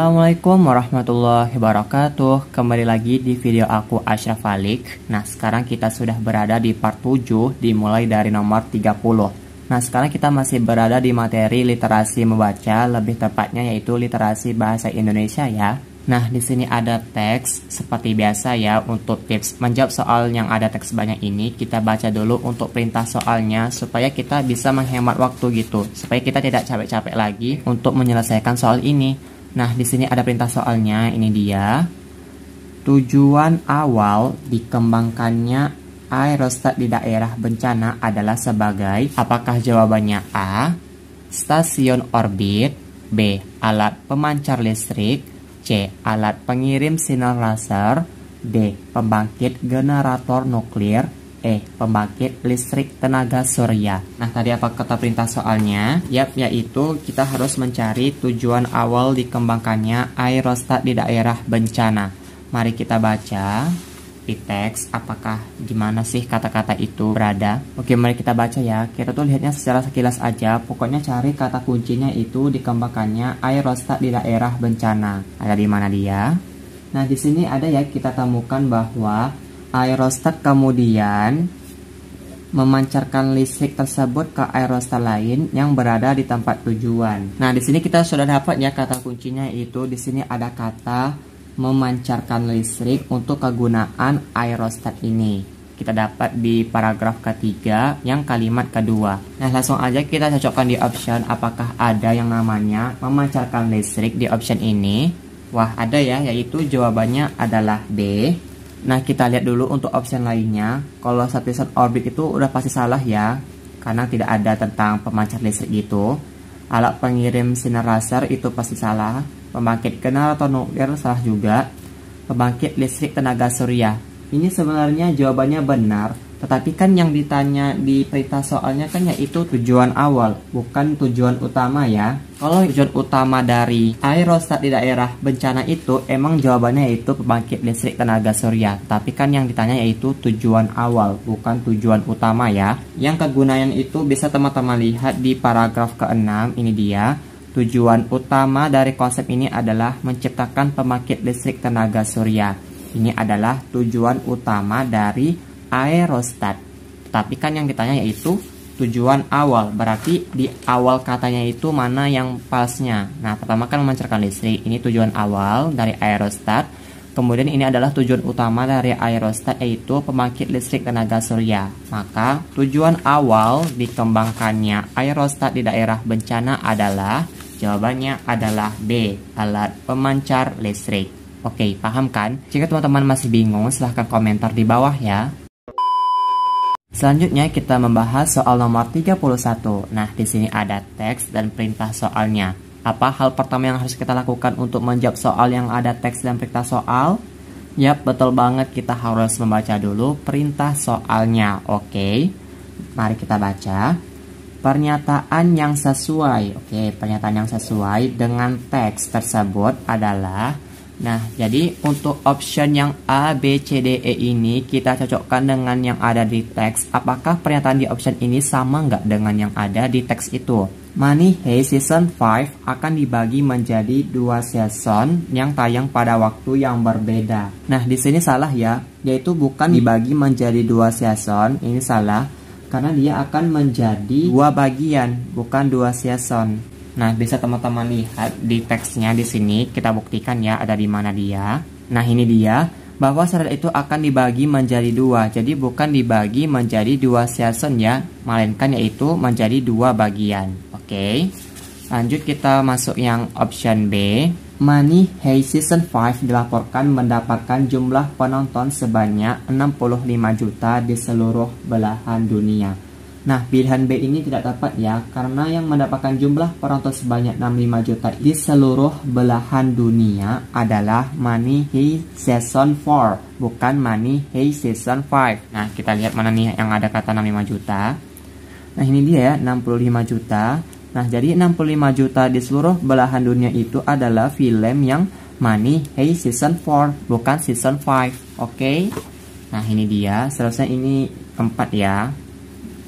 Assalamualaikum warahmatullahi wabarakatuh. Kembali lagi di video aku Ashraf Alik. Nah, sekarang kita sudah berada di part 7 dimulai dari nomor 30. Nah, sekarang kita masih berada di materi literasi membaca, lebih tepatnya yaitu literasi bahasa Indonesia ya. Nah, di sini ada teks seperti biasa ya. Untuk tips menjawab soal yang ada teks banyak ini, kita baca dulu untuk perintah soalnya supaya kita bisa menghemat waktu gitu, supaya kita tidak capek-capek lagi untuk menyelesaikan soal ini. Nah, di sini ada perintah soalnya, ini dia. Tujuan awal dikembangkannya aerostat di daerah bencana adalah sebagai, apakah jawabannya A, stasiun orbit, B, alat pemancar listrik, C, alat pengirim sinyal laser, D, pembangkit generator nuklir, E, pembangkit listrik tenaga surya. Nah, tadi apa kata perintah soalnya? Yap, yaitu kita harus mencari tujuan awal dikembangkannya aerostat di daerah bencana. Mari kita baca di teks apakah gimana sih kata-kata itu berada. Oke, mari kita baca ya. Kita tuh lihatnya secara sekilas aja. Pokoknya cari kata kuncinya itu dikembangkannya aerostat di daerah bencana. Ada di mana dia? Nah, di sini ada ya, kita temukan bahwa aerostat kemudian memancarkan listrik tersebut ke aerostat lain yang berada di tempat tujuan. Nah, di sini kita sudah dapat ya kata kuncinya itu. Di sini ada kata memancarkan listrik untuk kegunaan aerostat ini. Kita dapat di paragraf ketiga yang kalimat kedua. Nah, langsung aja kita cocokkan di option apakah ada yang namanya memancarkan listrik di option ini. Wah, ada ya, yaitu jawabannya adalah B. Nah, kita lihat dulu untuk option lainnya. Kalau stasiun orbit itu udah pasti salah ya, karena tidak ada tentang pemancar listrik gitu. Alat pengirim sinar laser itu pasti salah. Pembangkit generator nuklir salah juga. Pembangkit listrik tenaga surya, ini sebenarnya jawabannya benar, tetapi kan yang ditanya di perintah soalnya kan yaitu tujuan awal, bukan tujuan utama ya. Kalau tujuan utama dari aerostat di daerah bencana itu emang jawabannya yaitu pembangkit listrik tenaga surya, tapi kan yang ditanya yaitu tujuan awal, bukan tujuan utama ya. Yang kegunaan itu bisa teman-teman lihat di paragraf ke-6, ini dia. Tujuan utama dari konsep ini adalah menciptakan pembangkit listrik tenaga surya. Ini adalah tujuan utama dari aerostat. Tapi kan yang ditanya yaitu tujuan awal. Berarti di awal katanya itu mana yang pasnya. Nah, pertama kan memancarkan listrik. Ini tujuan awal dari aerostat. Kemudian ini adalah tujuan utama dari aerostat yaitu pembangkit listrik tenaga surya. Maka tujuan awal dikembangkannya aerostat di daerah bencana adalah, jawabannya adalah B, alat pemancar listrik. Oke, paham kan? Jika teman-teman masih bingung, silahkan komentar di bawah ya. Selanjutnya kita membahas soal nomor 31. Nah, di sini ada teks dan perintah soalnya. Apa hal pertama yang harus kita lakukan untuk menjawab soal yang ada teks dan perintah soal? Yap, betul banget, kita harus membaca dulu perintah soalnya. Oke, mari kita baca. Pernyataan yang sesuai. Oke, pernyataan yang sesuai dengan teks tersebut adalah, nah, jadi untuk option yang A, B, C, D, E ini kita cocokkan dengan yang ada di teks. Apakah pernyataan di option ini sama nggak dengan yang ada di teks itu? Money Heist Season 5 akan dibagi menjadi 2 season yang tayang pada waktu yang berbeda. Nah, di sini salah ya, yaitu bukan dibagi menjadi 2 season. Ini salah, karena dia akan menjadi 2 bagian, bukan 2 season. Nah, bisa teman-teman lihat di teksnya di sini, kita buktikan ya ada di mana dia. Nah, ini dia, bahwa serial itu akan dibagi menjadi 2. Jadi bukan dibagi menjadi 2 season ya, melainkan yaitu menjadi 2 bagian. Oke. Lanjut kita masuk yang option B. Money Heist Season 5 dilaporkan mendapatkan jumlah penonton sebanyak 65 juta di seluruh belahan dunia. Nah, pilihan B ini tidak tepat ya, karena yang mendapatkan jumlah penonton sebanyak 65 juta di seluruh belahan dunia adalah Money Heist Season 4, bukan Money Heist Season 5. Nah, kita lihat mana nih yang ada kata 65 juta. Nah, ini dia ya, 65 juta. Nah, jadi 65 juta di seluruh belahan dunia itu adalah film yang Money Heist Season 4, bukan Season 5. Oke. Nah, ini dia, seharusnya ini 4 ya.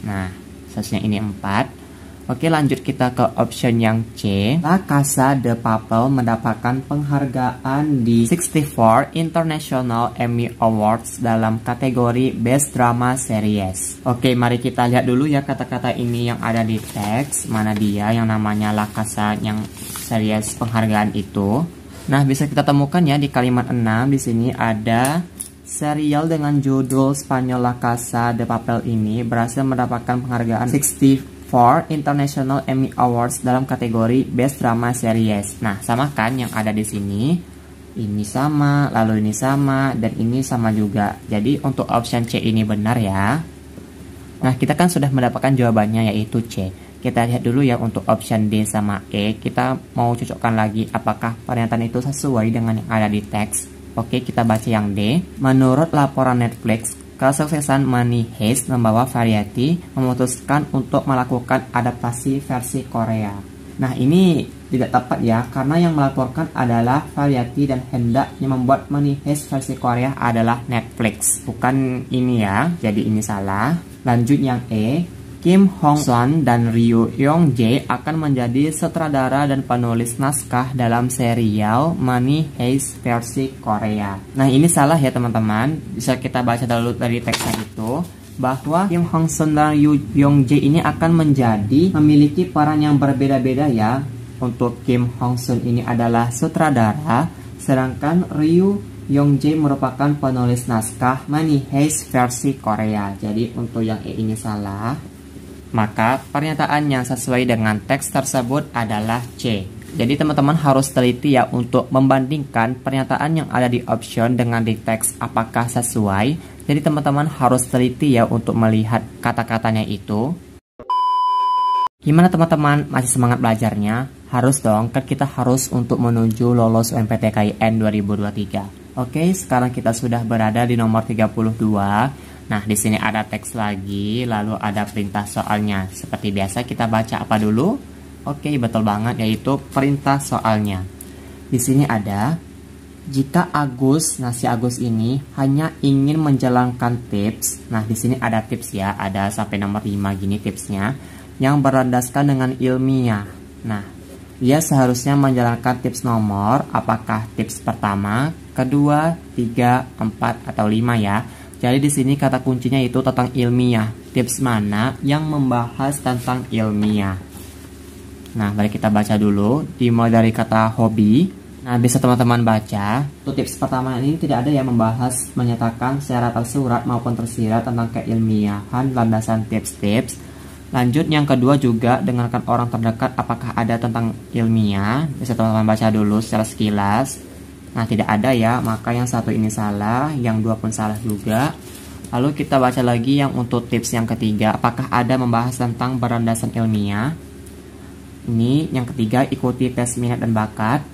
Nah, seharusnya ini 4. Oke, lanjut kita ke option yang C. La Casa de Papel mendapatkan penghargaan di 64 International Emmy Awards dalam kategori Best Drama Series. Oke, mari kita lihat dulu ya kata-kata ini yang ada di teks. Mana dia yang namanya La Casa yang series penghargaan itu. Nah, bisa kita temukan ya di kalimat 6. Di sini ada serial dengan judul Spanyol La Casa de Papel ini berhasil mendapatkan penghargaan 64 International Emmy Awards dalam kategori Best Drama Series. Nah, sama kan yang ada di sini? Ini sama, lalu ini sama, dan ini sama juga. Jadi untuk option C ini benar ya. Nah, kita kan sudah mendapatkan jawabannya yaitu C. Kita lihat dulu ya untuk option D sama E. Kita mau cocokkan lagi apakah pernyataan itu sesuai dengan yang ada di teks. Oke, kita baca yang D. Menurut laporan Netflix, kesuksesan Money Heist membawa Variety memutuskan untuk melakukan adaptasi versi Korea. Nah, ini tidak tepat ya, karena yang melaporkan adalah Variety dan hendaknya membuat Money Heist versi Korea adalah Netflix. Bukan ini ya, jadi ini salah. Lanjut yang E. Kim Hong Sun dan Ryu Yong Jae akan menjadi sutradara dan penulis naskah dalam serial Money Heist versi Korea. Nah, ini salah ya teman-teman. Bisa kita baca dulu dari teksnya itu bahwa Kim Hong Sun dan Ryu Yong Jae ini akan memiliki peran yang berbeda-beda ya. Untuk Kim Hong Sun ini adalah sutradara, sedangkan Ryu Yong Jae merupakan penulis naskah Money Heist versi Korea. Jadi untuk yang E ini salah. Maka pernyataan yang sesuai dengan teks tersebut adalah C. Jadi teman-teman harus teliti ya untuk membandingkan pernyataan yang ada di option dengan di teks apakah sesuai. Jadi teman-teman harus teliti ya untuk melihat kata-katanya itu. Gimana teman-teman, masih semangat belajarnya? Harus dong, kan kita harus untuk menuju lolos UMPTKIN 2023. Oke, sekarang kita sudah berada di nomor 32. Nah, di sini ada teks lagi, lalu ada perintah soalnya. Seperti biasa kita baca apa dulu? Oke, betul banget, yaitu perintah soalnya. Di sini ada, jika Agus, nah si Agus ini hanya ingin menjalankan tips. Nah, di sini ada tips ya, ada sampai nomor 5 gini tipsnya, yang berlandaskan dengan ilmiah. Nah, dia seharusnya menjalankan tips nomor, apakah tips pertama, kedua, 3, 4, atau 5 ya. Jadi di sini kata kuncinya itu tentang ilmiah. Tips mana yang membahas tentang ilmiah? Nah, mari kita baca dulu. Dimulai dari kata hobi. Nah, bisa teman-teman baca. Untuk tips pertama ini tidak ada yang membahas menyatakan secara tersurat maupun tersirat tentang keilmiahan landasan tips-tips. Lanjut yang kedua juga dengarkan orang terdekat apakah ada tentang ilmiah. Bisa teman-teman baca dulu secara sekilas. Nah, tidak ada ya, maka yang satu ini salah, yang dua pun salah juga. Lalu kita baca lagi yang untuk tips yang ketiga, apakah ada membahas tentang berlandasan ilmiah. Ini yang ketiga, ikuti tes minat dan bakat.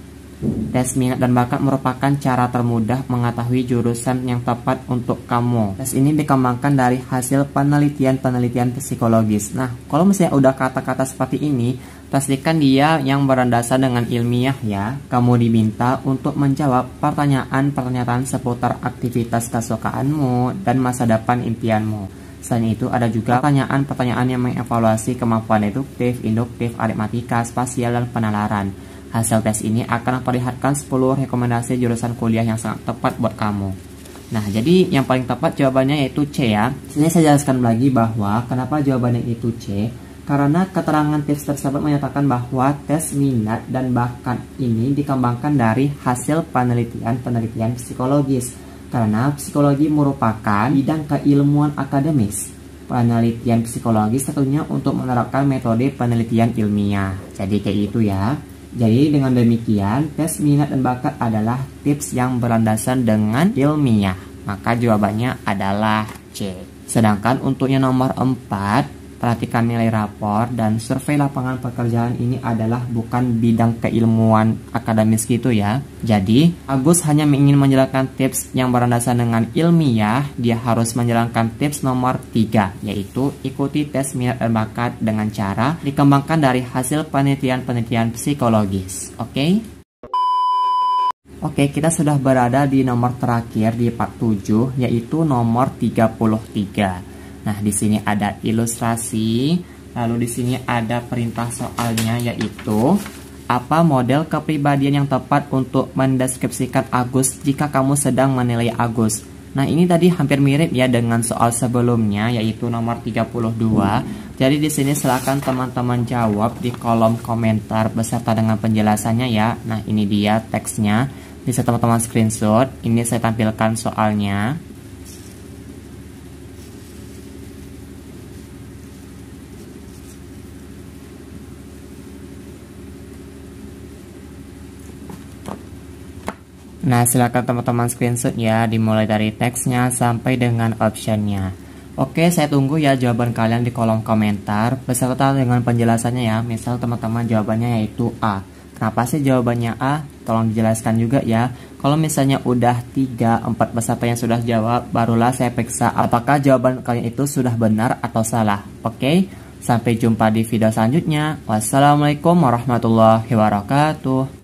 Tes minat dan bakat merupakan cara termudah mengetahui jurusan yang tepat untuk kamu. Tes ini dikembangkan dari hasil penelitian-penelitian psikologis. Nah, kalau misalnya udah kata-kata seperti ini, pastikan dia yang berlandaskan dengan ilmiah ya. Kamu diminta untuk menjawab pertanyaan-pertanyaan seputar aktivitas kesukaanmu dan masa depan impianmu. Selain itu ada juga pertanyaan-pertanyaan yang mengevaluasi kemampuan deduktif, induktif, aritmatika, spasial, dan penalaran. Hasil tes ini akan memperlihatkan 10 rekomendasi jurusan kuliah yang sangat tepat buat kamu. Nah, jadi yang paling tepat jawabannya yaitu C ya. Sini saya jelaskan lagi bahwa kenapa jawabannya itu C. Karena keterangan tips tersebut menyatakan bahwa tes minat dan bakat ini dikembangkan dari hasil penelitian-penelitian psikologis. Karena psikologi merupakan bidang keilmuan akademis. Penelitian psikologis tentunya untuk menerapkan metode penelitian ilmiah. Jadi kayak itu ya. Jadi dengan demikian, tes minat dan bakat adalah tips yang berlandasan dengan ilmiah. Maka jawabannya adalah C. Sedangkan untuk yang nomor 4, perhatikan nilai rapor dan survei lapangan pekerjaan ini adalah bukan bidang keilmuan akademis gitu ya. Jadi, Agus hanya ingin menjalankan tips yang berlandasan dengan ilmiah. Dia harus menjalankan tips nomor 3, yaitu ikuti tes minat dan bakat dengan cara dikembangkan dari hasil penelitian-penelitian psikologis. Oke? Oke, kita sudah berada di nomor terakhir di part 7, yaitu nomor 33. Nah, di sini ada ilustrasi. Lalu di sini ada perintah soalnya, yaitu apa model kepribadian yang tepat untuk mendeskripsikan Agus jika kamu sedang menilai Agus. Nah, ini tadi hampir mirip ya dengan soal sebelumnya, yaitu nomor 32. Jadi di sini silakan teman-teman jawab di kolom komentar beserta dengan penjelasannya ya. Nah, ini dia teksnya. Bisa teman-teman screenshot. Ini saya tampilkan soalnya. Nah, silakan teman-teman screenshot ya, dimulai dari teksnya sampai dengan optionnya. Oke, saya tunggu ya jawaban kalian di kolom komentar beserta dengan penjelasannya ya. Misal teman-teman jawabannya yaitu A. Kenapa sih jawabannya A? Tolong dijelaskan juga ya. Kalau misalnya udah 3-4 peserta yang sudah jawab, barulah saya periksa apakah jawaban kalian itu sudah benar atau salah. Oke, sampai jumpa di video selanjutnya. Wassalamualaikum warahmatullahi wabarakatuh.